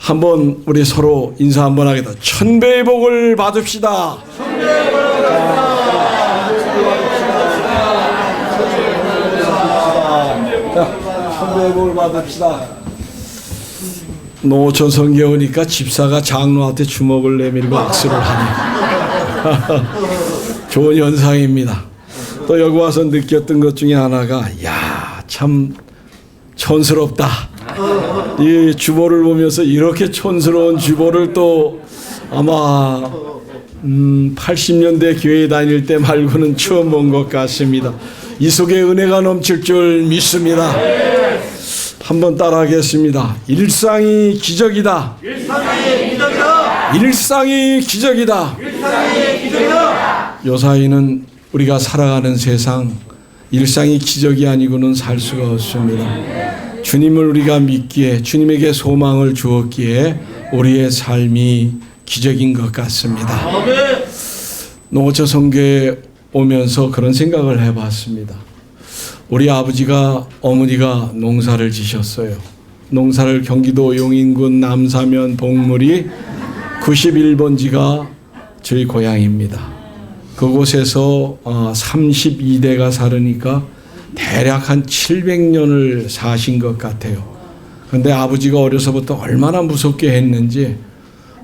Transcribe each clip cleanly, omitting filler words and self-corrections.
한번 우리 서로 인사 한번 하겠다. 천배의 복을 받읍시다. 천배의 복을 천배의 복을 받읍시다. 노천 성교 오니까 집사가 장로한테 주먹을 내밀고 악수를 하네. 좋은 현상입니다. 또 여기 와서 느꼈던 것 중에 하나가, 야, 참 촌스럽다. 이 주보를 보면서 이렇게 촌스러운 주보를 또 아마 80년대 교회 다닐 때 말고는 처음 본 것 같습니다. 이 속에 은혜가 넘칠 줄 믿습니다. 한번 따라하겠습니다. 일상이 기적이다. 일상이 기적이다. 일상이 기적이다. 일상이 기적이다. 요사이는 우리가 살아가는 세상, 일상이 기적이 아니고는 살 수가 없습니다. 주님을 우리가 믿기에, 주님에게 소망을 주었기에 우리의 삶이 기적인 것 같습니다. 노처 성교에 오면서 그런 생각을 해봤습니다. 우리 아버지가, 어머니가 농사를 지셨어요. 농사를 경기도 용인군 남사면 복물이 91번지가 저희 고향입니다. 그곳에서 32대가 살으니까 대략 한 700년을 사신 것 같아요. 그런데 아버지가 어려서부터 얼마나 무섭게 했는지,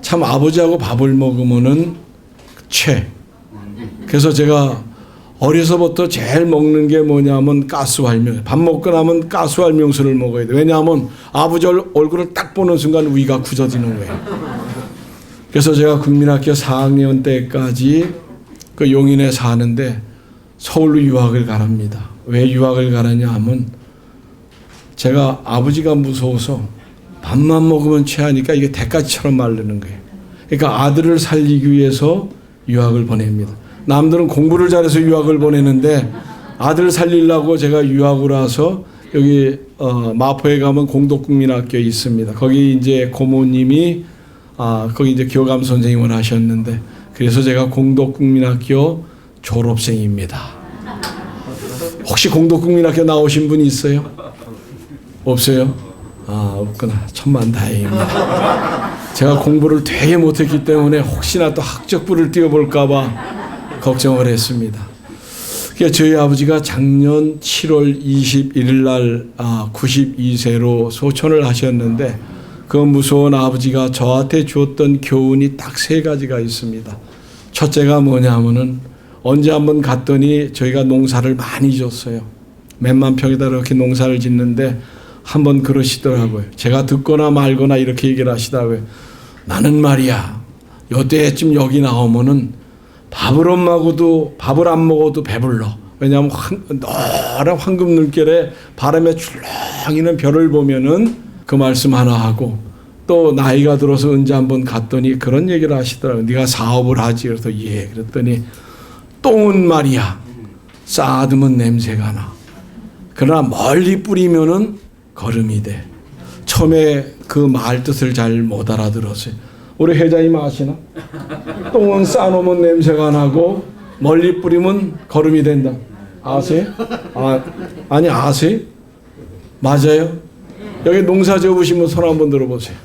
참 아버지하고 밥을 먹으면은 그래서 제가 어려서부터 제일 먹는 게 뭐냐면 가스활명. 밥 먹고 나면 가스활명수를 먹어야 돼. 왜냐하면 아버지 얼굴을 딱 보는 순간 위가 굳어지는 거예요. 그래서 제가 국민학교 4학년 때까지 그 용인에 사는데 서울로 유학을 가랍니다. 왜 유학을 가느냐 하면 제가 아버지가 무서워서 밥만 먹으면 체하니까 이게 대가지처럼 마르는 거예요. 그러니까 아들을 살리기 위해서 유학을 보냅니다. 남들은 공부를 잘해서 유학을 보내는데 아들을 살리려고 제가 유학을 와서 여기 마포에 가면 공덕국민학교 있습니다. 거기 이제 고모님이 거기 이제 교감 선생님을 하셨는데, 그래서 제가 공덕국민학교 졸업생입니다. 혹시 공덕국민학교 나오신 분 있어요? 없어요? 없구나. 천만다행입니다. 제가 공부를 되게 못했기 때문에 혹시나 또 학적부를 띄워볼까 봐 걱정을 했습니다. 그러니까 저희 아버지가 작년 7월 21일 날 92세로 소천을 하셨는데, 그 무서운 아버지가 저한테 주었던 교훈이 딱 3가지가 있습니다. 첫째가 뭐냐면은 언제 한번 갔더니 저희가 농사를 많이 줬어요. 몇만 평에다 이렇게 농사를 짓는데 한번 그러시더라고요. 제가 듣거나 말거나 이렇게 얘기를 하시더라고요. 나는 말이야, 요때쯤 여기 나오면은 밥을 안 먹어도 배불러. 왜냐하면 노란 황금 눈결에 바람에 출렁이는 별을 보면은 그 말씀 하나 하고, 또 나이가 들어서 언제 한번 갔더니 그런 얘기를 하시더라고요. 네가 사업을 하지? 그래서 예. 그랬더니 똥은 말이야, 쌓아두면 냄새가 나. 그러나 멀리 뿌리면은 거름이 돼. 처음에 그 말 뜻을 잘 못 알아들었어요. 우리 회장님 아시나? 똥은 싸놓으면 냄새가 나고 멀리 뿌리면 거름이 된다. 아세요? 아니 아세요? 맞아요? 여기 농사 지어보시면 손 한번 들어보세요.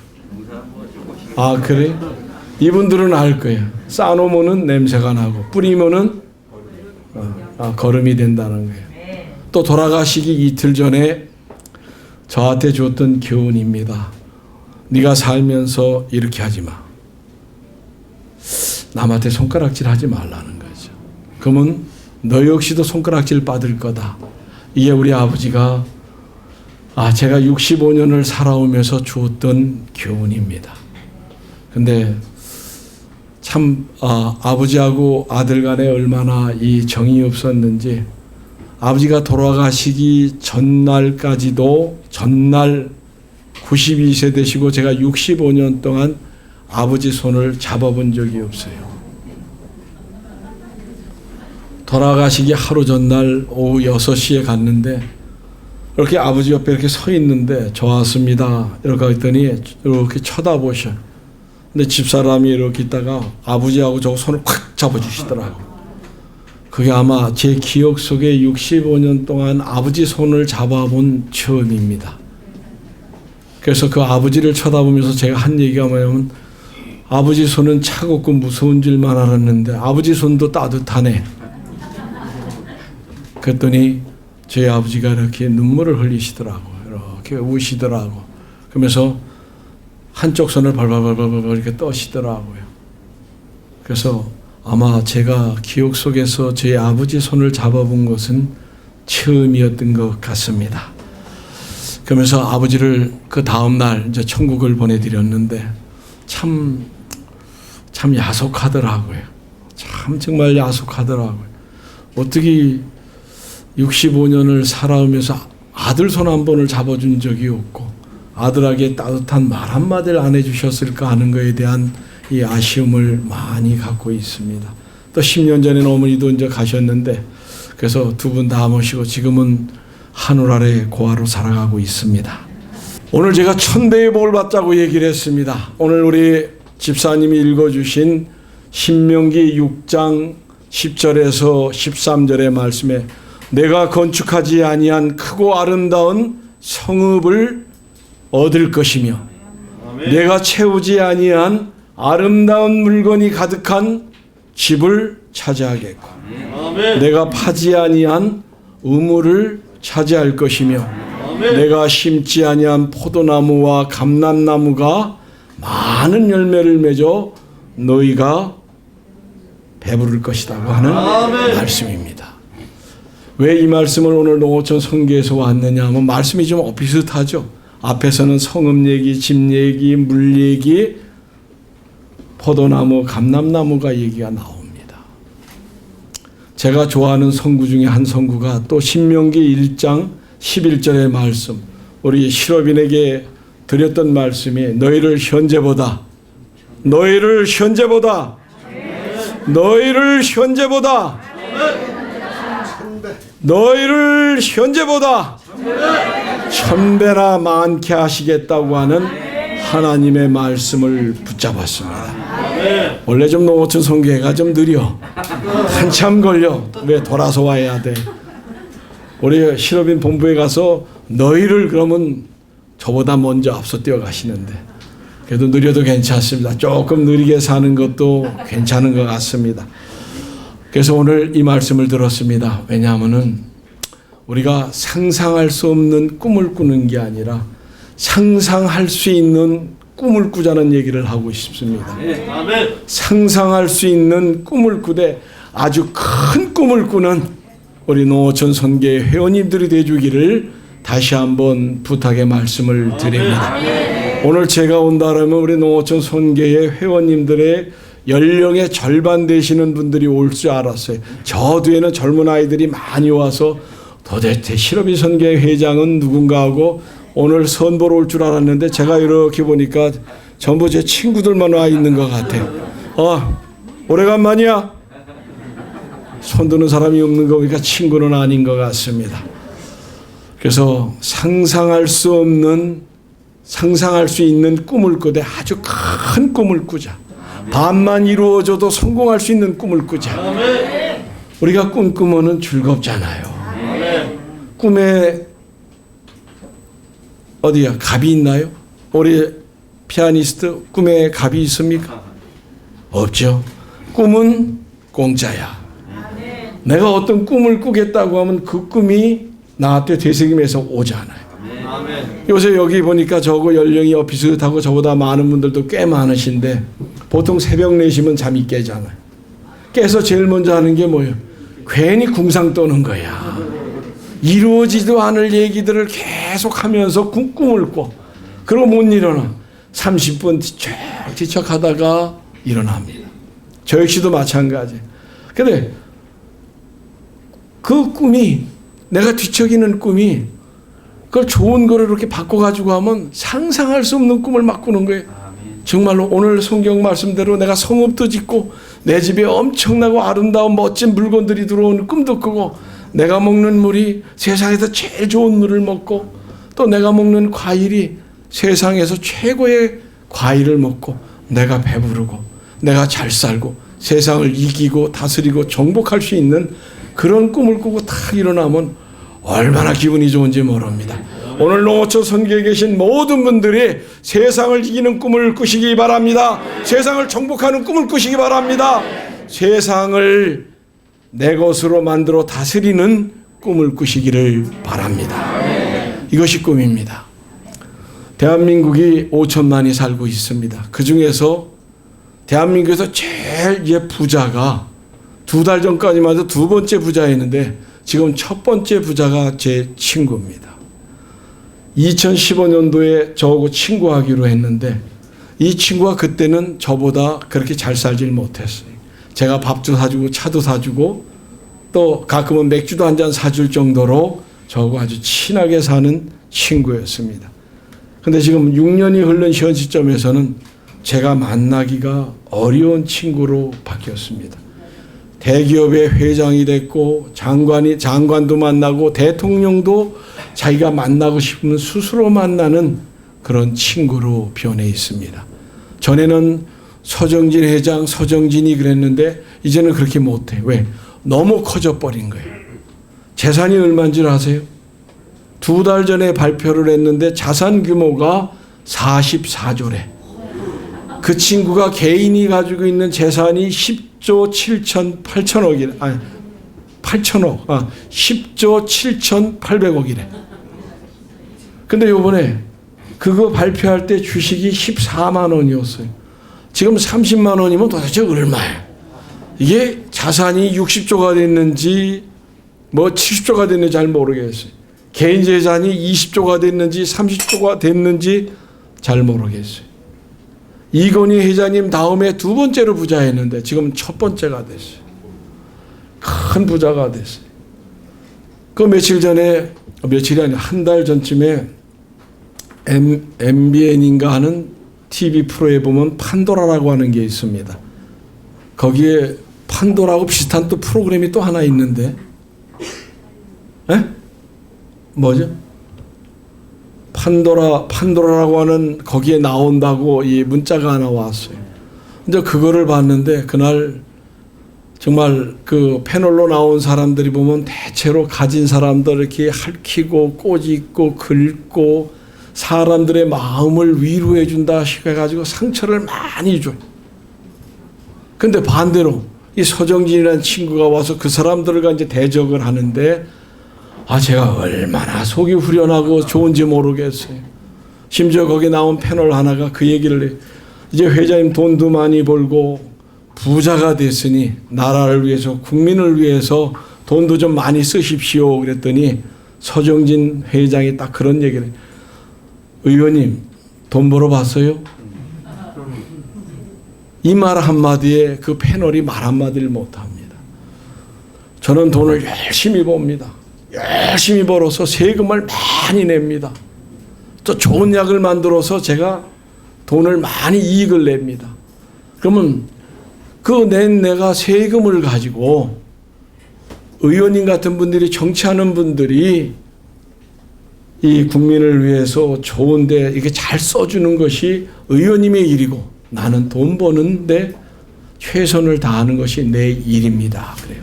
그래? 이분들은 알 거예요. 싸놓으면 냄새가 나고 뿌리면은 거름이 된다는 거예요. 또 돌아가시기 이틀 전에 저한테 줬던 교훈입니다. 네가 살면서 이렇게 하지 마. 남한테 손가락질 하지 말라는 거죠. 그러면 너 역시도 손가락질 받을 거다. 이게 우리 아버지가 제가 65년을 살아오면서 주었던 교훈입니다. 근데 참 아버지하고 아들 간에 얼마나 이 정이 없었는지, 아버지가 돌아가시기 전날까지도, 전날 92세 되시고 제가 65년 동안 아버지 손을 잡아본 적이 없어요. 돌아가시기 하루 전날 오후 6시에 갔는데 이렇게 아버지 옆에 이렇게 서 있는데 저 왔습니다 이렇게 했더니 이렇게 쳐다보셔. 근데 집사람이 이렇게 있다가 아버지하고 저 손을 콱 잡아주시더라고. 그게 아마 제 기억 속에 65년 동안 아버지 손을 잡아본 처음입니다. 그래서 그 아버지를 쳐다보면서 제가 한 얘기가 뭐냐면 아버지 손은 차갑고 무서운 줄만 알았는데 아버지 손도 따뜻하네. 그랬더니 저희 아버지가 이렇게 눈물을 흘리시더라고요. 이렇게 우시더라고. 그러면서 한쪽 손을 발발발발 이렇게 떠시더라고요. 그래서 아마 제가 기억 속에서 제 아버지 손을 잡아본 것은 처음이었던 것 같습니다. 그러면서 아버지를 그 다음날 이제 천국을 보내드렸는데 참 야속하더라고요. 참 정말 야속하더라고요. 어떻게 65년을 살아오면서 아들 손 한 번을 잡아준 적이 없고 아들에게 따뜻한 말 한마디를 안 해주셨을까 하는 것에 대한 이 아쉬움을 많이 갖고 있습니다. 또 10년 전에는 어머니도 이제 가셨는데 그래서 두 분 다 모시고 지금은 하늘 아래 고아로 살아가고 있습니다. 오늘 제가 천배의 복을 받자고 얘기를 했습니다. 오늘 우리 집사님이 읽어주신 신명기 6장 10절에서 13절의 말씀에 내가 건축하지 아니한 크고 아름다운 성읍을 얻을 것이며 내가 채우지 아니한 아름다운 물건이 가득한 집을 차지하겠고 내가 파지 아니한 우물을 차지할 것이며 내가 심지 아니한 포도나무와 감람나무가 많은 열매를 맺어 너희가 배부를 것이라고 하는 말씀입니다. 왜 이 말씀을 오늘 농어촌 선교에서 왔느냐 하면 말씀이 좀 비슷하죠. 앞에서는 성읍 얘기, 집 얘기, 물 얘기, 포도나무, 감람나무가 얘기가 나옵니다. 제가 좋아하는 성구 중에 한 성구가 또 신명기 1장 11절의 말씀, 우리 실업인에게 드렸던 말씀이 너희를 현재보다 천배나 많게 하시겠다고 하는 하나님의 말씀을 붙잡았습니다. 원래 좀 농어촌 선교회가 좀 느려. 한참 걸려. 왜 돌아서 와야 돼. 우리 실업인 본부에 가서 너희를 그러면 저보다 먼저 앞서 뛰어가시는데 그래도 느려도 괜찮습니다. 조금 느리게 사는 것도 괜찮은 것 같습니다. 그래서 오늘 이 말씀을 들었습니다. 왜냐하면은 우리가 상상할 수 없는 꿈을 꾸는 게 아니라 상상할 수 있는 꿈을 꾸자는 얘기를 하고 싶습니다. 상상할 수 있는 꿈을 꾸되 아주 큰 꿈을 꾸는 우리 농어촌 선교의 회원님들이 되주기를 다시 한번 부탁의 말씀을 드립니다. 오늘 제가 온다라면 우리 농어촌 선교의 회원님들의 연령의 절반 되시는 분들이 올 줄 알았어요. 저 뒤에는 젊은 아이들이 많이 와서 도대체 실업인 선교회 회장은 누군가 하고 오늘 선보러 올 줄 알았는데 제가 이렇게 보니까 전부 제 친구들만 와 있는 것 같아요. 오래간만이야. 손드는 사람이 없는 거 보니까 친구는 아닌 것 같습니다. 그래서 상상할 수 있는 꿈을 꾸되 아주 큰 꿈을 꾸자. 반만 이루어져도 성공할 수 있는 꿈을 꾸자. 우리가 꿈 꾸면은 즐겁잖아요. 꿈에 어디야 갑이 있나요? 우리 피아니스트 꿈에 갑이 있습니까? 없죠. 꿈은 공짜야. 내가 어떤 꿈을 꾸겠다고 하면 그 꿈이 나한테 되새김해서 오잖아요. 요새 여기 보니까 저거 연령이 비슷하고 저보다 많은 분들도 꽤 많으신데 보통 새벽 4시면 잠이 깨잖아요. 깨서 제일 먼저 하는 게 뭐예요? 괜히 궁상 떠는 거야. 이루어지도 않을 얘기들을 계속 하면서 꿈을 꿔. 그러고 못 일어나. 30분 뒤척하다가 일어납니다. 저 역시도 마찬가지. 근데 그 꿈이 내가 뒤척이는 꿈이 그걸 좋은 거를 이렇게 바꿔가지고 하면 상상할 수 없는 꿈을 막 꾸는 거예요. 정말로 오늘 성경 말씀대로 내가 성읍도 짓고 내 집에 엄청나고 아름다운 멋진 물건들이 들어오는 꿈도 꾸고 내가 먹는 물이 세상에서 제일 좋은 물을 먹고 또 내가 먹는 과일이 세상에서 최고의 과일을 먹고 내가 배부르고 내가 잘 살고 세상을 이기고 다스리고 정복할 수 있는 그런 꿈을 꾸고 딱 일어나면 얼마나 기분이 좋은지 모릅니다. 오늘 농어촌 선교에 계신 모든 분들이 세상을 이기는 꿈을 꾸시기 바랍니다. 세상을 정복하는 꿈을 꾸시기 바랍니다. 세상을 내 것으로 만들어 다스리는 꿈을 꾸시기를 바랍니다. 이것이 꿈입니다. 대한민국이 5천만이 살고 있습니다. 그 중에서 대한민국에서 제일 부자가 2달 전까지만 해도 2번째 부자였는데 지금 1번째 부자가 제 친구입니다. 2015년도에 저하고 친구하기로 했는데 이 친구가 그때는 저보다 그렇게 잘 살질 못했어요. 제가 밥도 사주고 차도 사주고 또 가끔은 맥주도 한 잔 사줄 정도로 저하고 아주 친하게 사는 친구였습니다. 근데 지금 6년이 흐른 현 시점에서는 제가 만나기가 어려운 친구로 바뀌었습니다. 대기업의 회장이 됐고 장관도 만나고 대통령도 자기가 만나고 싶으면 스스로 만나는 그런 친구로 변해 있습니다. 전에는 서정진 회장, 서정진이 그랬는데 이제는 그렇게 못해. 왜? 너무 커져 버린 거예요. 재산이 얼마인 줄 아세요? 2달 전에 발표를 했는데 자산 규모가 44조래. 그 친구가 개인이 가지고 있는 재산이 10조 8천억이래. 아니, 8천억. 10조 7,800억이래. 근데 요번에 그거 발표할 때 주식이 14만 원이었어요. 지금 30만 원이면 도대체 얼마예요? 이게 자산이 60조가 됐는지 뭐 70조가 됐는지 잘 모르겠어요. 개인 재산이 20조가 됐는지 30조가 됐는지 잘 모르겠어요. 이건희 회장님 다음에 2번째로 부자였는데 지금 1번째가 됐어요. 큰 부자가 됐어요. 그 며칠이 아니라 한 달 전쯤에 MBN인가 하는 TV 프로에 보면 판도라라고 하는 게 있습니다. 거기에 판도라하고 비슷한 또 프로그램이 또 하나 있는데, 뭐죠? 판도라라고 하는 거기에 나온다고 이 문자가 하나 왔어요. 근데 그거를 봤는데 그날 정말 그 패널로 나온 사람들이 보면 대체로 가진 사람들 이렇게 핥히고 꼬집고 긁고 사람들의 마음을 위로해 준다 해가지고 상처를 많이 줘요. 근데 반대로 이 서정진이라는 친구가 와서 그 사람들과 이제 대적을 하는데 제가 얼마나 속이 후련하고 좋은지 모르겠어요. 심지어 거기 나온 패널 하나가 그 얘기를 해요. 이제 회장님 돈도 많이 벌고 부자가 됐으니 나라를 위해서 국민을 위해서 돈도 좀 많이 쓰십시오. 그랬더니 서정진 회장이 딱 그런 얘기를 해요. 의원님 돈 벌어봤어요? 이 말 한마디에 그 패널이 말 한마디를 못합니다. 저는 돈을 열심히 법니다. 열심히 벌어서 세금을 많이 냅니다. 또 좋은 약을 만들어서 제가 돈을 많이 이익을 냅니다. 그러면 그 낸 내가 세금을 가지고 의원님 같은 분들이 정치하는 분들이 이 국민을 위해서 좋은데 이게 잘 써주는 것이 의원님의 일이고 나는 돈 버는데 최선을 다하는 것이 내 일입니다. 그래요.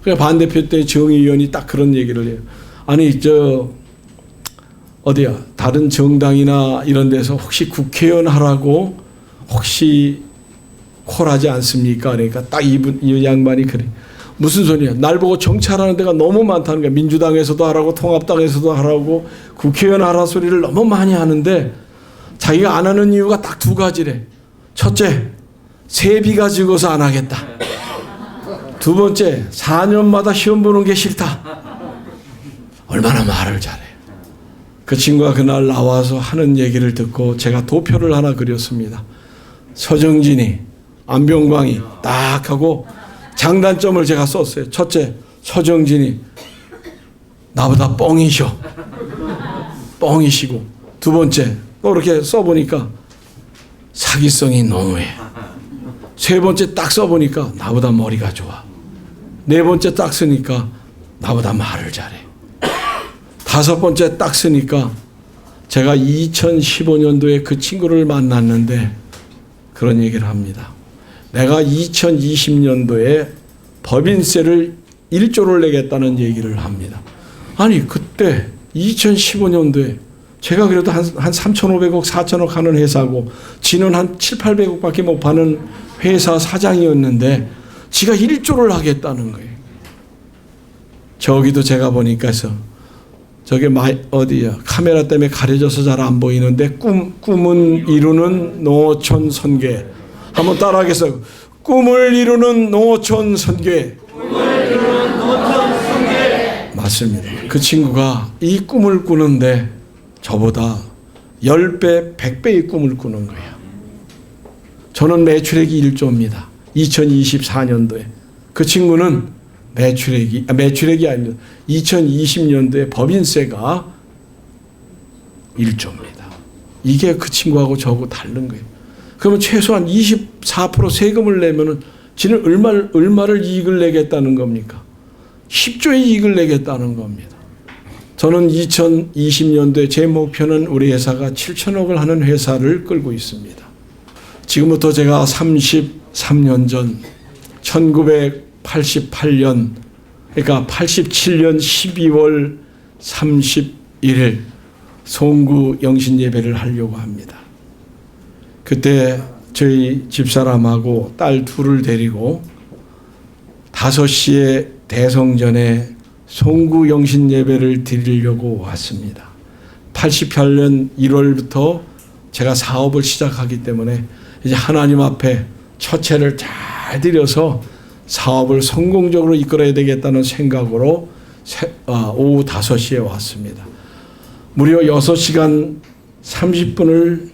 그러니까 반대표 때 정의 의원이 딱 그런 얘기를 해요. 아니 어디야 다른 정당이나 이런 데서 혹시 국회의원 하라고 혹시 콜하지 않습니까? 그러니까 딱 이 양반이 그래. 무슨 소리야? 날 보고 정치하라는 데가 너무 많다는 거야. 민주당에서도 하라고 통합당에서도 하라고 국회의원 하라 소리를 너무 많이 하는데 자기가 안 하는 이유가 딱 2가지래. 첫째, 세비가 적어서 안 하겠다. 2번째, 4년마다 시험 보는 게 싫다. 얼마나 말을 잘해. 그 친구가 그날 나와서 하는 얘기를 듣고 제가 도표를 하나 그렸습니다. 서정진이, 안병광이 딱 하고 장단점을 제가 썼어요. 첫째, 서정진이 나보다 뻥이셔. 뻥이시고. 2번째, 또 이렇게 써보니까 사기성이 너무해. 3번째 딱 써보니까 나보다 머리가 좋아. 4번째 딱 쓰니까 나보다 말을 잘해. 5번째 딱 쓰니까 제가 2015년도에 그 친구를 만났는데 그런 얘기를 합니다. 내가 2020년도에 법인세를 1조를 내겠다는 얘기를 합니다. 아니 그때 2015년도에 제가 그래도 한 3,500억, 4천억 하는 회사고 지는 한 7, 800억밖에 못 파는 회사 사장이었는데 지가 1조를 하겠다는 거예요. 저기도 제가 보니까서 저게 어디야? 카메라 때문에 가려져서 잘 안 보이는데 꿈은 이루는 농어촌 선계. 한번 따라하겠어요. 꿈을 이루는 농어촌 선계. 맞습니다. 그 친구가 이 꿈을 꾸는데 저보다 10배, 100배의 꿈을 꾸는 거예요. 저는 매출액이 1조입니다. 2024년도에. 그 친구는 매출액이 아닙니다. 2020년도에 법인세가 1조입니다. 이게 그 친구하고 저하고 다른 거예요. 그러면 최소한 24% 세금을 내면은 지는 얼마를 이익을 내겠다는 겁니까? 10조의 이익을 내겠다는 겁니다. 저는 2020년도에 제 목표는 우리 회사가 7천억을 하는 회사를 끌고 있습니다. 지금부터 제가 33년 전 1988년 그러니까 87년 12월 31일 송구 영신 예배를 하려고 합니다. 그때 저희 집사람하고 딸 둘을 데리고 5시에 대성전에 송구 영신 예배를 드리려고 왔습니다. 88년 1월부터 제가 사업을 시작하기 때문에 이제 하나님 앞에 처체를 잘 드려서 사업을 성공적으로 이끌어야 되겠다는 생각으로 오후 5시에 왔습니다. 무려 6시간 30분을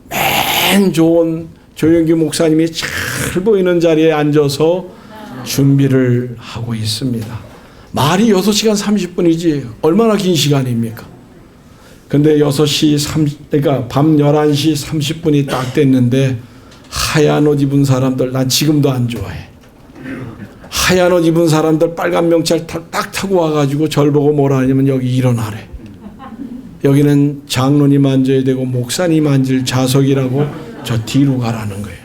맨 좋은 조영기 목사님이 잘 보이는 자리에 앉아서 준비를 하고 있습니다. 말이 6시간 30분이지 얼마나 긴 시간입니까? 근데 6시 그러니까 밤 11시 30분이 딱 됐는데 하얀 옷 입은 사람들 난 지금도 안 좋아해. 하얀 옷 입은 사람들 빨간 명찰 딱 타고 와가지고 절 보고 뭐라 하냐면 여기 일어나래. 여기는 장로님 앉아야 되고 목사님 앉을 좌석이라고 저 뒤로 가라는 거예요.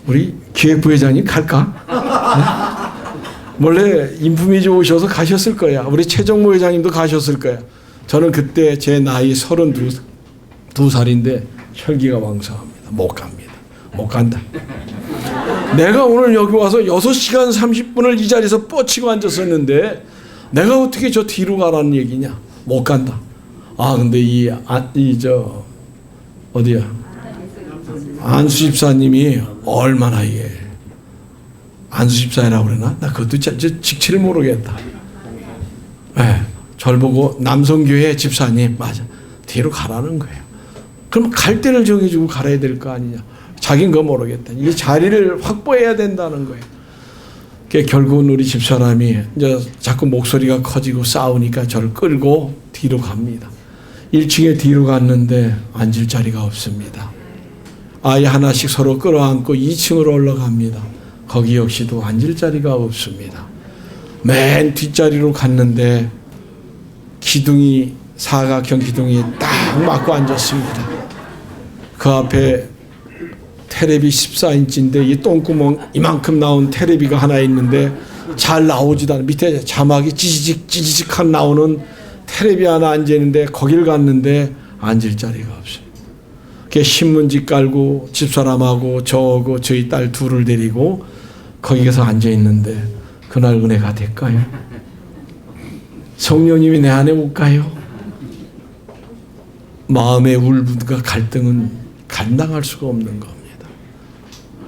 우리 기획부회장님 갈까? 네? 원래 인품이 좋으셔서 가셨을 거야. 우리 최정모 회장님도 가셨을 거야. 저는 그때 제 나이 32살인데 혈기가 왕성합니다. 못 갑니다. 못 간다. 내가 오늘 여기 와서 6시간 30분을 이 자리에서 뻗치고 앉았었는데 내가 어떻게 저 뒤로 가라는 얘기냐? 못 간다. 아 근데 어디야? 안수 집사님이 얼마나 이게 안수 집사라고 그러나? 나 그것도 직치를 모르겠다. 네, 절 보고 남성교회 집사님 맞아 뒤로 가라는 거예요. 그럼 갈 때를 정해주고 갈아야 될 거 아니냐? 자긴 거 모르겠다. 이 자리를 확보해야 된다는 거예요. 결국은 우리 집사람이 이제 자꾸 목소리가 커지고 싸우니까 저를 끌고 뒤로 갑니다. 1층에 뒤로 갔는데 앉을 자리가 없습니다. 아이 하나씩 서로 끌어안고 2층으로 올라갑니다. 거기 역시도 앉을 자리가 없습니다. 맨 뒷자리로 갔는데 기둥이 사각형 기둥이 딱 맞고 앉았습니다. 그 앞에 테레비 14인치인데 이 똥구멍 이만큼 나온 테레비가 하나 있는데 잘 나오지도 않아. 밑에 자막이 찌지직 나오는 테레비 하나 앉아있는데 거길 갔는데 앉을 자리가 없어요. 신문지 깔고 집사람하고 저하고 저희 딸 둘을 데리고 거기 가서 앉아있는데 그날 은혜가 될까요? 성령님이 내 안에 올까요? 마음의 울분과 갈등은 감당할 수가 없는 겁니다.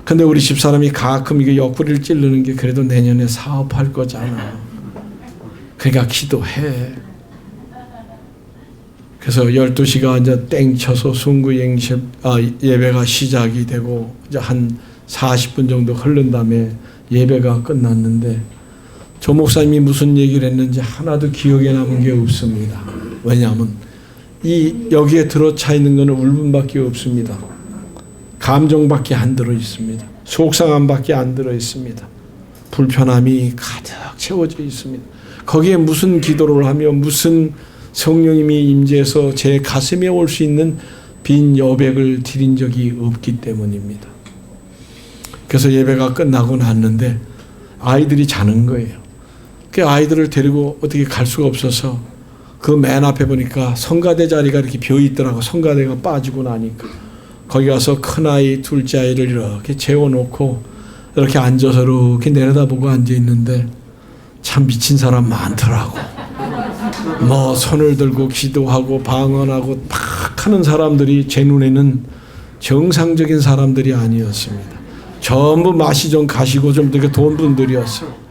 근데 우리 집사람이 가끔 이게 옆구리를 찌르는 게 그래도 내년에 사업할 거잖아. 그러니까 기도해. 그래서 12시가 이제 땡 쳐서 송구 예배가 시작이 되고 이제 한 40분 정도 흐른 다음에 예배가 끝났는데 조 목사님이 무슨 얘기를 했는지 하나도 기억에 남은 게 없습니다. 왜냐하면 여기에 들어차 있는 것은 울분밖에 없습니다. 감정밖에 안 들어 있습니다. 속상함밖에 안 들어 있습니다. 불편함이 가득 채워져 있습니다. 거기에 무슨 기도를 하며 무슨 성령님이 임재해서 제 가슴에 올 수 있는 빈 여백을 드린 적이 없기 때문입니다. 그래서 예배가 끝나고 났는데 아이들이 자는 거예요. 그 아이들을 데리고 어떻게 갈 수가 없어서 그 맨 앞에 보니까 성가대 자리가 이렇게 비어 있더라고. 성가대가 빠지고 나니까 거기 가서 큰아이 둘째 아이를 이렇게 재워놓고 이렇게 앉아서 이렇게 내려다보고 앉아있는데 참 미친 사람 많더라고. 뭐 손을 들고 기도하고 방언하고 막 하는 사람들이 제 눈에는 정상적인 사람들이 아니었습니다. 전부 맛이 좀 가시고 좀 되게 돈 분들이었어요.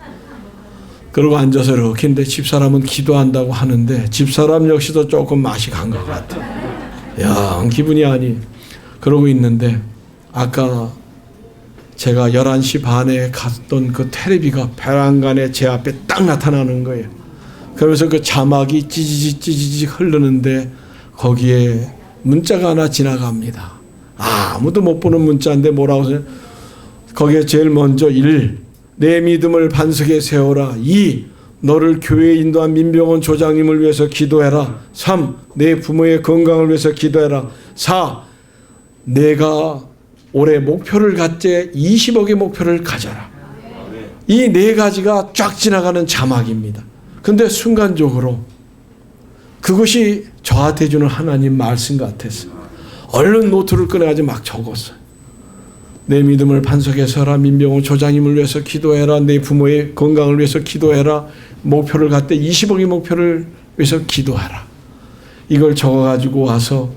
그러고 앉아서 이렇게 했는데 집사람은 기도한다고 하는데 집사람 역시도 조금 맛이 간 것 같아. 영 기분이 아니. 그러고 있는데 아까 제가 11시 반에 갔던 그 텔레비가 벼랑간에 제 앞에 딱 나타나는 거예요. 그러면서 그 자막이 찌지직 흐르는데 거기에 문자가 하나 지나갑니다. 아무도 못 보는 문자인데 뭐라고 하세요? 거기에 제일 먼저 1. 내 믿음을 반석에 세워라. 2. 너를 교회에 인도한 민병헌 조장님을 위해서 기도해라. 3. 내 부모의 건강을 위해서 기도해라. 4. 내가 올해 목표를 갖되 20억의 목표를 가져라. 이 네 가지가 쫙 지나가는 자막입니다. 근데 순간적으로 그것이 저한테 주는 하나님 말씀 같았어요. 얼른 노트를 꺼내가지고 막 적었어요. 내 믿음을 반석에 서라. 민병헌 조장님을 위해서 기도해라. 내 부모의 건강을 위해서 기도해라. 목표를 갖되 20억의 목표를 위해서 기도하라. 이걸 적어가지고 와서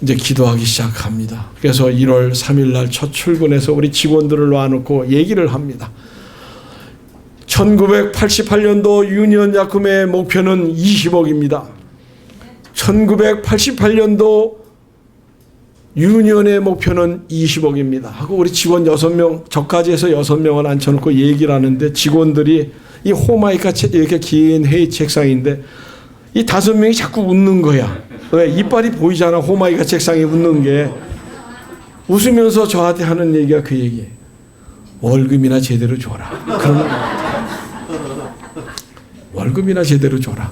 이제 기도하기 시작합니다. 그래서 1월 3일 날 첫 출근해서 우리 직원들을 놔놓고 얘기를 합니다. 1988년도 유니온 약금의 목표는 20억입니다. 1988년도 유니온의 목표는 20억입니다. 하고 우리 직원 6명, 저까지 해서 6명을 앉혀놓고 얘기를 하는데 직원들이 이 호마이카 이렇게 긴 회의 책상인데 이 5명이 자꾸 웃는 거야. 왜? 이빨이 보이잖아. 호마이카 책상에 웃는 게. 웃으면서 저한테 하는 얘기가 그 얘기예요. 월급이나 제대로 줘라. 그러면 월급이나 제대로 줘라.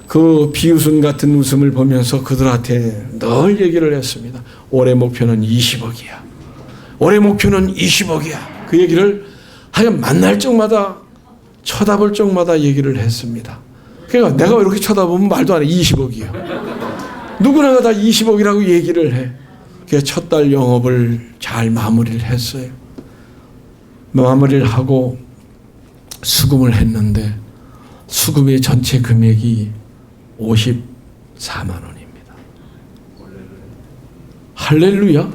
그 비웃음 같은 웃음을 보면서 그들한테 늘 얘기를 했습니다. 올해 목표는 20억이야. 올해 목표는 20억이야. 그 얘기를 하여간 만날 적마다 쳐다볼 적마다 얘기를 했습니다. 그러니까 내가 이렇게 쳐다보면 말도 안 해. 20억이야. 누구나가 다 20억이라고 얘기를 해. 그래서 첫 달 영업을 잘 마무리를 했어요. 마무리를 하고 수금을 했는데 수금의 전체 금액이 54만 원입니다. 할렐루야?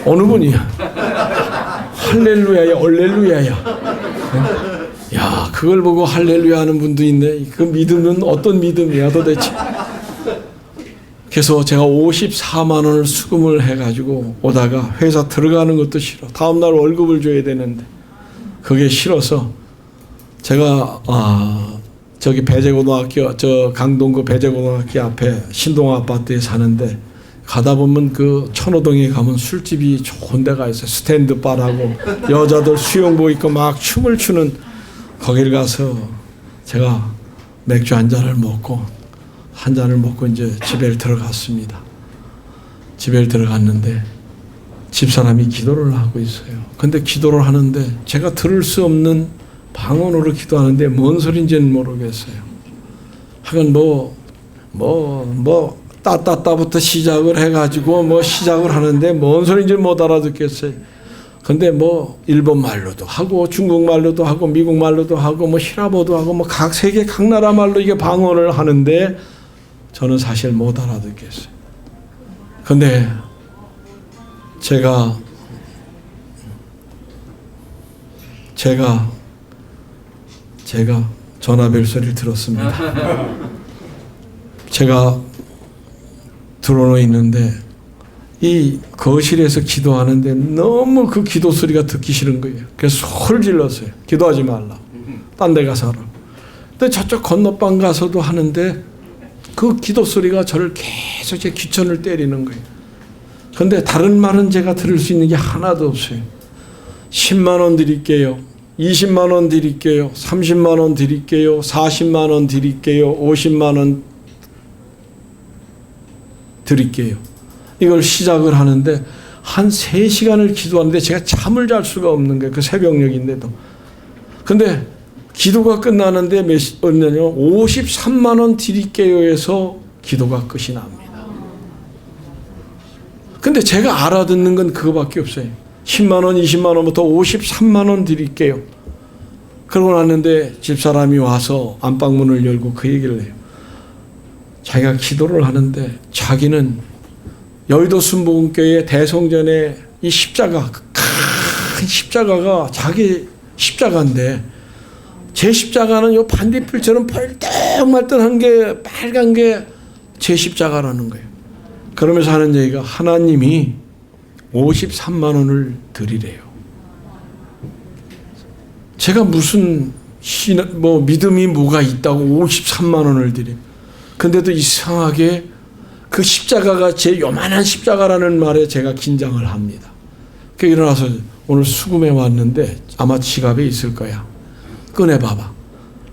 어느 분이야? 할렐루야야, 얼렐루야야. 야, 그걸 보고 할렐루야 하는 분도 있네. 그 믿음은 어떤 믿음이야 도대체? 그래서 제가 54만 원을 수금을 해가지고 오다가 회사 들어가는 것도 싫어. 다음날 월급을 줘야 되는데 그게 싫어서 제가 저기 배재고등학교, 저 강동구 배재고등학교 앞에 신동 아파트에 사는데 가다 보면 그 천호동에 가면 술집이 좋은 데가 있어요. 스탠드 바라고 여자들 수영복 입고 막 춤을 추는 거기를 가서 제가 맥주 한 잔을 먹고 이제 집에 들어갔습니다. 집에 들어갔는데 집사람이 기도를 하고 있어요. 근데 기도를 하는데 제가 들을 수 없는 방언으로 기도하는데 뭔 소린지는 모르겠어요. 하여간 따따따부터 시작을 해가지고 시작을 하는데 뭔 소린지 못 알아듣겠어요. 근데 일본 말로도 하고 중국 말로도 하고 미국 말로도 하고 히라보도 하고 각 세계 각 나라 말로 이게 방언을 하는데 저는 사실 못 알아듣겠어요. 근데 제가 전화벨 소리를 들었습니다. 제가 들어놓여 있는데 이 거실에서 기도하는데 너무 그 기도 소리가 듣기 싫은 거예요. 그래서 소리를 질렀어요. 기도하지 말라. 딴 데 가서 하라. 근데 저쪽 건너방 가서도 하는데 그 기도 소리가 저를 계속 제 귀천을 때리는 거예요. 근데 다른 말은 제가 들을 수 있는 게 하나도 없어요. 10만 원 드릴게요. 20만 원 드릴게요. 30만 원 드릴게요. 40만 원 드릴게요. 50만 원 드릴게요. 이걸 시작을 하는데 한 3시간을 기도하는데 제가 잠을 잘 수가 없는 거예요. 그 새벽녘인데도. 근데 기도가 끝나는데 얼마냐면 53만 원 드릴게요 해서 기도가 끝이 납니다. 근데 제가 알아듣는 건 그거밖에 없어요. 10만 원, 20만 원부터 53만 원 드릴게요. 그러고 났는데 집사람이 와서 안방문을 열고 그 얘기를 해요. 자기가 기도를 하는데 자기는 여의도 순복음교회 대성전에 이 십자가, 큰 십자가가 자기 십자가인데 제 십자가는 요 반딧불처럼 벌떡말떡한 게 빨간 게 제 십자가라는 거예요. 그러면서 하는 얘기가 하나님이 53만 원을 드리래요. 제가 무슨 믿음이 뭐가 있다고 53만 원을 드려. 근데도 이상하게 그 십자가가 제 요만한 십자가라는 말에 제가 긴장을 합니다. 그래서 일어나서 오늘 수금에 왔는데 아마 지갑에 있을 거야. 꺼내봐봐.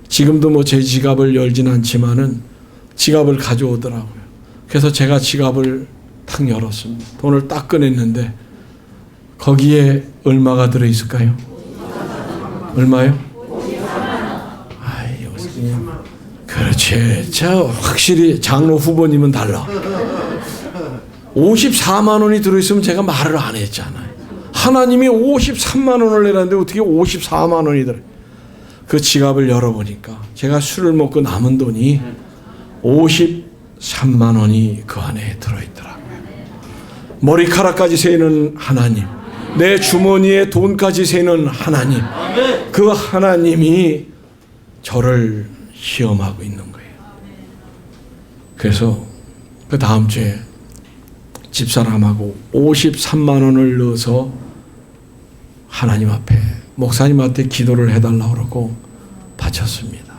지금도 뭐 제 지갑을 열진 않지만은 지갑을 가져오더라고요. 그래서 제가 지갑을 탁 열었습니다. 돈을 딱 꺼냈는데 거기에 얼마가 들어있을까요? 얼마요? 아이, 그렇지. 저 확실히 장로 후보님은 달라. 54만 원이 들어있으면 제가 말을 안 했잖아요. 하나님이 53만 원을 내놨는데 어떻게 54만 원이 들어요? 그 지갑을 열어보니까 제가 술을 먹고 남은 돈이 53만 원이 그 안에 들어있더라고요. 머리카락까지 세는 하나님, 내 주머니에 돈까지 세는 하나님, 그 하나님이 저를 시험하고 있는 거예요. 그래서 그 다음 주에 집사람하고 53만 원을 넣어서 하나님 앞에 목사님한테 기도를 해달라고 그러고 바쳤습니다.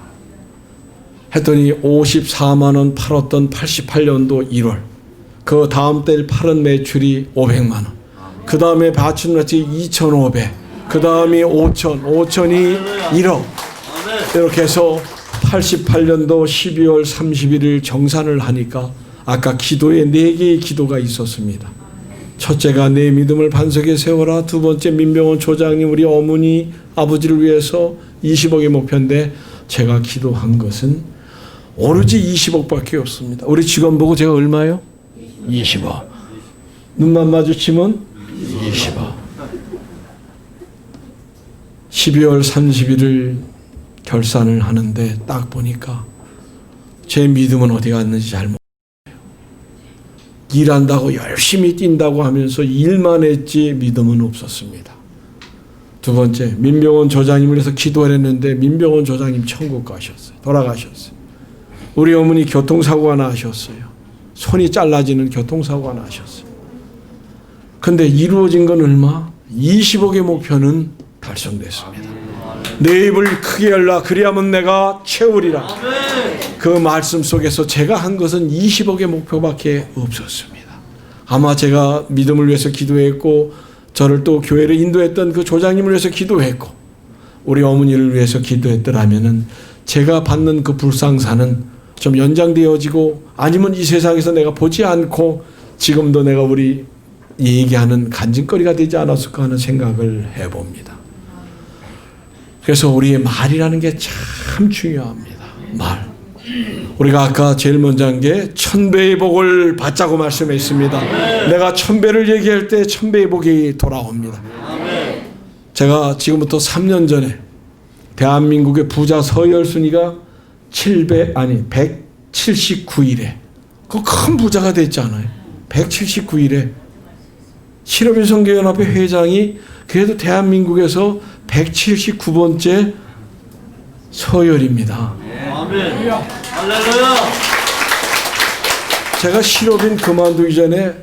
했더니 54만 원 팔았던 88년도 1월 그 다음 달 팔은 매출이 500만 원, 그 다음에 바친 매출이 2,500, 그 다음이 5,000, 5,000이 1억, 이렇게 해서 88년도 12월 31일 정산을 하니까 아까 기도에 4개의 기도가 있었습니다. 첫째가 내 믿음을 반석에 세워라. 두 번째 민병원 조장님 우리 어머니 아버지를 위해서 20억의 목표인데 제가 기도한 것은 오로지 20억밖에 없습니다. 우리 직원 보고 제가 얼마요? 20억. 눈만 마주치면 20억. 12월 31일 결산을 하는데 딱 보니까 제 믿음은 어디 갔는지 잘 모르겠어요. 일한다고 열심히 뛴다고 하면서 일만 했지 믿음은 없었습니다. 두 번째, 민병원 조장님을 위해서 기도를 했는데 민병원 조장님 천국 가셨어요. 돌아가셨어요. 우리 어머니 교통사고가 나셨어요. 손이 잘라지는 교통사고가 나셨어요. 근데 이루어진 건 얼마? 20억의 목표는 달성됐습니다. 내 입을 크게 열라 그리하면 내가 채우리라. 그 말씀 속에서 제가 한 것은 20억의 목표밖에 없었습니다. 아마 제가 믿음을 위해서 기도했고 저를 또 교회를 인도했던 그 조장님을 위해서 기도했고 우리 어머니를 위해서 기도했더라면은 제가 받는 그 불상사는 좀 연장되어지고 아니면 이 세상에서 내가 보지 않고 지금도 내가 우리 얘기하는 간증거리가 되지 않았을까 하는 생각을 해봅니다. 그래서 우리의 말이라는 게 참 중요합니다. 말. 우리가 아까 제일 먼저 한 게 1000배의 복을 받자고 말씀했습니다. 내가 1000배를 얘기할 때 1000배의 복이 돌아옵니다. 제가 지금부터 3년 전에 대한민국의 부자 서열 순위가 179일에 그 큰 부자가 됐잖아요. 179일에 실업인 선교연합회 회장이 그래도 대한민국에서 179번째 서열입니다. 아멘. 할렐루야. 제가 실업인 그만두기 전에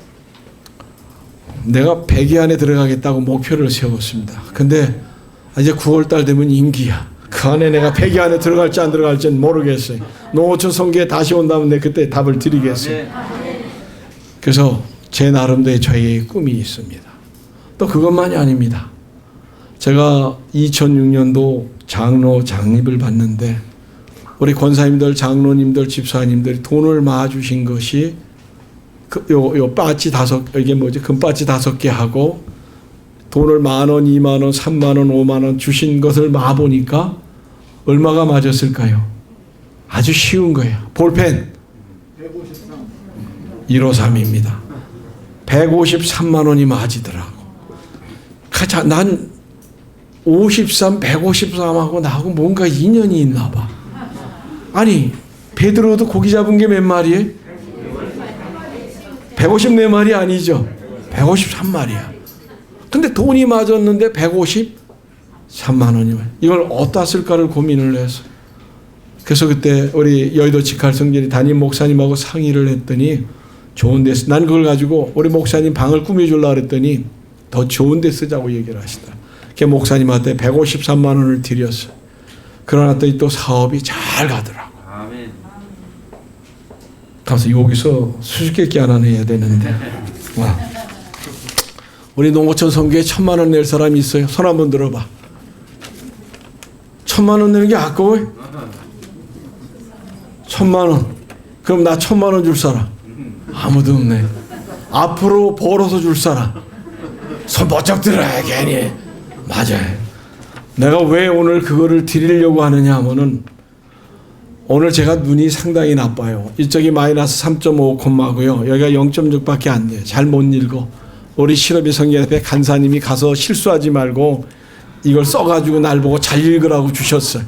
내가 100위 안에 들어가겠다고 목표를 세웠습니다. 근데 이제 9월달 되면 임기야. 그 안에 내가 100위 안에 들어갈지 안 들어갈지는 모르겠어요. 노호천 성교에 다시 온다면 내가 그때 답을 드리겠어요. 그래서 제 나름대로 저의 꿈이 있습니다. 또 그것만이 아닙니다. 제가 2006년도 장로 장립을 받는데 우리 권사님들, 장로님들, 집사님들이 돈을 모아주신 것이 요 빠지 5, 이게 뭐지? 금빠지 5개 하고 돈을 10,000원, 20,000원, 30,000원, 50,000원 주신 것을 모아보니까 얼마가 맞았을까요? 아주 쉬운 거예요. 볼펜 153입니다. 153만 원이 맞이더라고. 난 53, 153하고 나하고 뭔가 인연이 있나 봐. 아니 베드로도 고기 잡은 게 몇 마리예요? 154마리 아니죠. 153마리야. 근데 돈이 맞았는데 153만 원이면 이걸 어디다 쓸까를 고민을 했어. 그래서 그때 우리 여의도 직할성전이 담임 목사님하고 상의를 했더니 좋은 데 난 그걸 가지고 우리 목사님 방을 꾸며주려고 그랬더니 더 좋은 데 쓰자고 얘기를 하시더라. 그 목사님한테 153만 원을 드렸어. 그러나 또 사업이 잘 가더라고. 아멘. 가서 여기서 수수께끼 하나 내야 되는데. 와. 우리 농어촌 선교에 1,000만 원 낼 사람이 있어요? 손 한번 들어봐. 1,000만 원 내는 게 아까워? 1,000만 원. 그럼 나 1,000만 원 줄 사람? 아무도 없네. 앞으로 벌어서 줄 사람? 손 번쩍 들어야 괜히. 맞아요. 내가 왜 오늘 그거를 드리려고 하느냐 하면은 오늘 제가 눈이 상당히 나빠요. 이쪽이 마이너스 3.5콤마고요. 여기가 0.6밖에 안 돼요. 잘 못 읽어. 우리 실업이 성경협회 간사님이 가서 실수하지 말고 이걸 써가지고 날 보고 잘 읽으라고 주셨어요.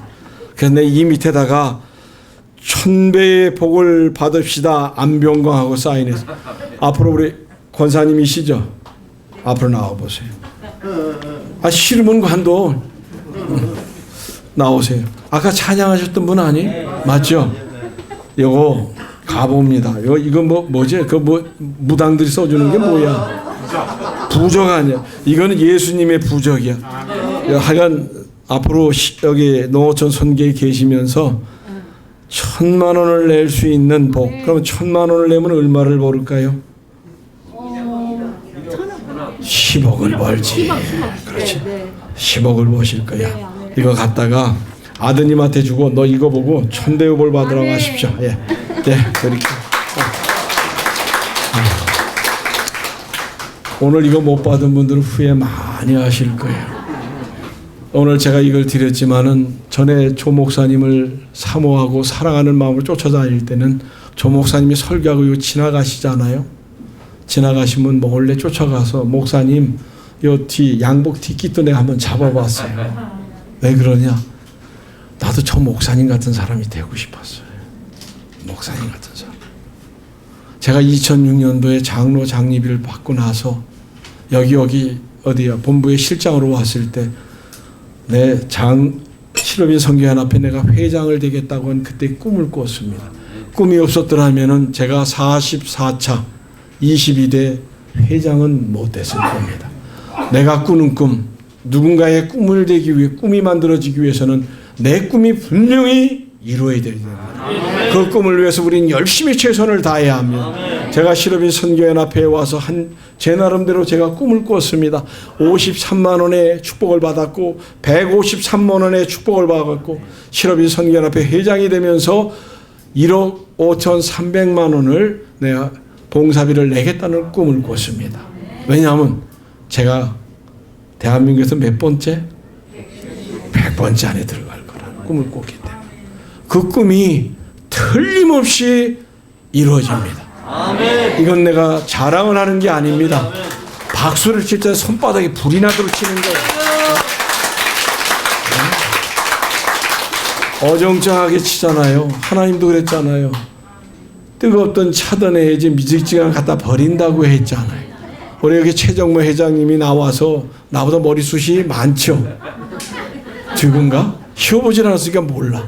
그래서 내 이 밑에다가 1000배의 복을 받읍시다 안병광하고 사인해서 앞으로 우리 권사님이시죠? 앞으로 나와보세요. 아 싫으면 관둬. 나오세요. 아까 찬양하셨던 분 아니? 맞죠? 요거 가봅니다. 이거 뭐지? 그 무당들이 써주는 게 뭐야? 부적 아니야. 이거는 예수님의 부적이야. 하여간 앞으로 여기 농어촌 선교에 계시면서 1,000만 원을 낼 수 있는 복. 그러면 1,000만 원을 내면 얼마를 벌을까요? 10억을 벌지. 그렇지. 10억을 버실 거야. 이거 갖다가 아드님한테 주고 너 이거 보고 1,000배의 복 받으라고 하십시오. 예, 네, 그렇게. 오늘 이거 못 받은 분들은 후회 많이 하실 거예요. 오늘 제가 이걸 드렸지만은 전에 조 목사님을 사모하고 사랑하는 마음으로 쫓아다닐 때는 조 목사님이 설교하고 이거 지나가시잖아요. 지나가시면 몰래 쫓아가서 목사님 요 뒤 양복 뒤끼도 내가 한번 잡아봤어요. 왜 그러냐? 나도 저 목사님 같은 사람이 되고 싶었어요. 목사님 같은 사람. 제가 2006년도에 장로 장립을 받고 나서 여기 어디야 본부에 실장으로 왔을 때 내 실업인 선교연합회 내가 회장을 되겠다고 한 그때 꿈을 꿨습니다. 꿈이 없었더라면은 제가 44차 22대 회장은 못 됐을 겁니다. 내가 꾸는 꿈, 누군가의 꿈을 되기 위해 꿈이 만들어지기 위해서는 내 꿈이 분명히 이루어야 됩니다. 그 꿈을 위해서 우리는 열심히 최선을 다해야 합니다. 제가 실업인 선교연합회에 와서 제 나름대로 제가 꿈을 꿨습니다. 53만 원의 축복을 받았고 153만 원의 축복을 받았고 실업인 선교연합회 회장이 되면서 1억 5,300만 원을 내가 봉사비를 내겠다는 꿈을 꿨습니다. 왜냐하면 제가 대한민국에서 몇 번째? 100번째 안에 들어갈 거라는 꿈을 꿨기 때문에 그 꿈이 틀림없이 이루어집니다. 아멘. 이건 내가 자랑을 하는 게 아닙니다. 아멘. 박수를 칠 때 손바닥에 불이 나도록 치는 거예요. 어정쩡하게 치잖아요. 하나님도 그랬잖아요. 뜨겁던 차던에 이제 미직지간 갖다 버린다고 했잖아요. 우리 여기 최정모 회장님이 나와서 나보다 머리숱이 많죠. 지금가? 쉬어보질 않았으니까 몰라.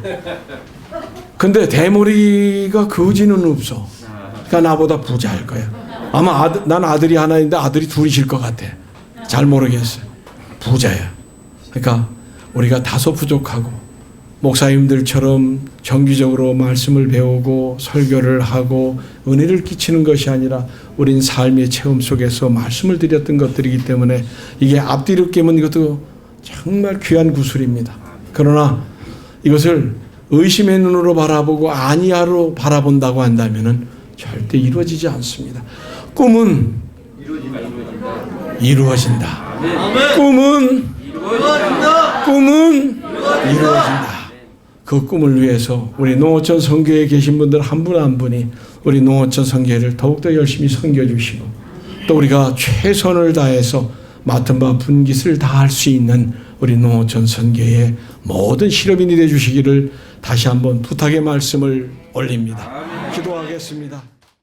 근데 대머리가 거지는 없어. 그러니까 나보다 부자일 거야. 아마 난 아들이 하나 있는데 아들이 둘이실 것 같아. 잘 모르겠어요. 부자야. 그러니까 우리가 다소 부족하고 목사님들처럼 정기적으로 말씀을 배우고 설교를 하고 은혜를 끼치는 것이 아니라 우린 삶의 체험 속에서 말씀을 드렸던 것들이기 때문에 이게 앞뒤로 깨면 이것도 정말 귀한 구슬입니다. 그러나 이것을 의심의 눈으로 바라보고 아니야로 바라본다고 한다면은 절대 이루어지지 않습니다. 꿈은 이루어진다. 꿈은 이루어진다. 그 꿈을 위해서 우리 농어촌 선교회에 계신 분들 한 분 한 분이 우리 농어촌 선교회를 더욱더 열심히 섬겨주시고 또 우리가 최선을 다해서 맡은 바 분깃을 다할 수 있는 우리 농어촌 선교회의 모든 실업인이 되어주시기를 다시 한번 부탁의 말씀을 올립니다. 기도하겠습니다.